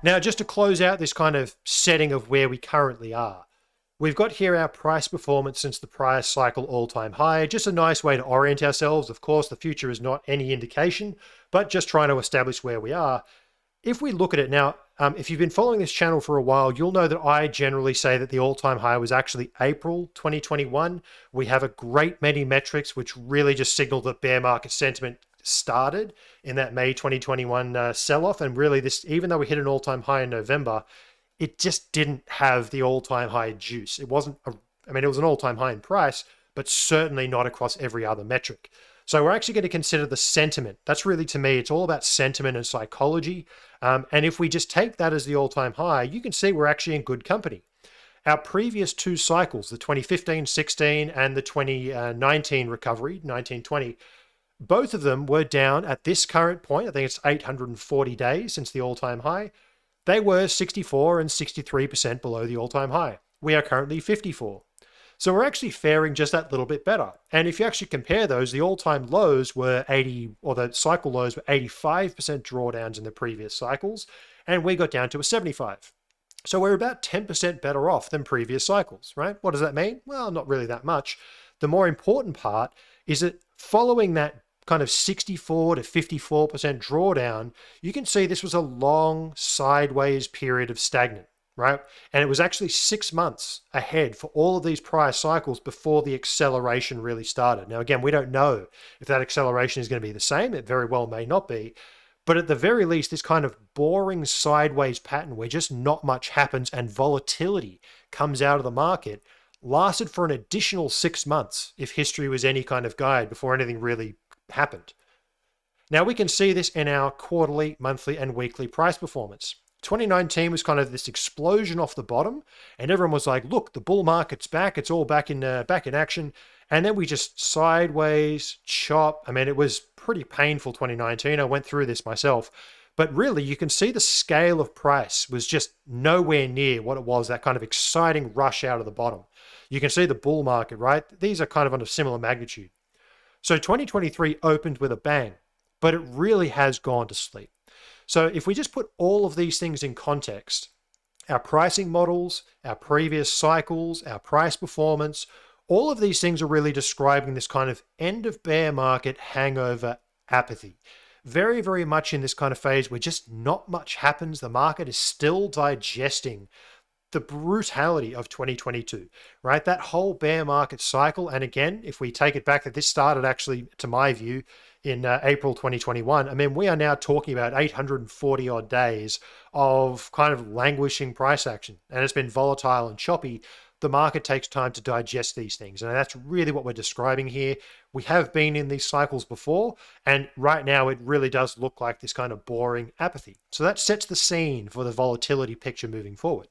Now, just to close out this kind of setting of where we currently are, we've got here our price performance since the prior cycle all-time high. Just a nice way to orient ourselves. Of course, the future is not any indication, but just trying to establish where we are. If we look at it now, if you've been following this channel for a while, you'll know that I generally say that the all-time high was actually April 2021. We have a great many metrics which really just signal that bear market sentiment started in that May 2021 sell-off. And really this, even though we hit an all-time high in November, it just didn't have the all-time high juice. It wasn't, I mean, it was an all-time high in price, but certainly not across every other metric. So we're actually going to consider the sentiment. That's really, to me, it's all about sentiment and psychology. And if we just take that as the all-time high, you can see we're actually in good company. Our previous two cycles, the 2015-16 and the 2019 recovery, 19-20, both of them were down at this current point. I think it's 840 days since the all-time high. They were 64 and 63% below the all-time high. We are currently 54. So we're actually faring just that little bit better. And if you actually compare those, the all-time lows were 80, or the cycle lows were 85% drawdowns in the previous cycles, and we got down to a 75. So we're about 10% better off than previous cycles, right? What does that mean? Well, not really that much. The more important part is that following that kind of 64 to 54% drawdown, you can see this was a long sideways period of stagnant, right? And it was actually 6 months ahead for all of these prior cycles before the acceleration really started. Now, again, we don't know if that acceleration is going to be the same. It very well may not be. But at the very least, this kind of boring sideways pattern where just not much happens and volatility comes out of the market lasted for an additional 6 months, if history was any kind of guide, before anything really happened. Now we can see this in our quarterly, monthly, and weekly price performance. 2019 was kind of this explosion off the bottom, and everyone was like, look, the bull market's back, it's all back in action. And then we just sideways chop. I mean, it was pretty painful 2019. I went through this myself. But really, you can see the scale of price was just nowhere near what it was, that kind of exciting rush out of the bottom. You can see the bull market, right? These are kind of on a similar magnitude. So 2023 opened with a bang, but it really has gone to sleep. So if we just put all of these things in context, our pricing models, our previous cycles, our price performance, all of these things are really describing this kind of end of bear market hangover apathy. Very, very much in this kind of phase where just not much happens. The market is still digesting the brutality of 2022, right? That whole bear market cycle. And again, if we take it back, that this started actually, to my view, in April 2021. I mean, we are now talking about 840 odd days of kind of languishing price action, and it's been volatile and choppy. The market takes time to digest these things, and that's really what we're describing here. We have been in these cycles before, and right now it really does look like this kind of boring apathy. So that sets the scene for the volatility picture moving forward.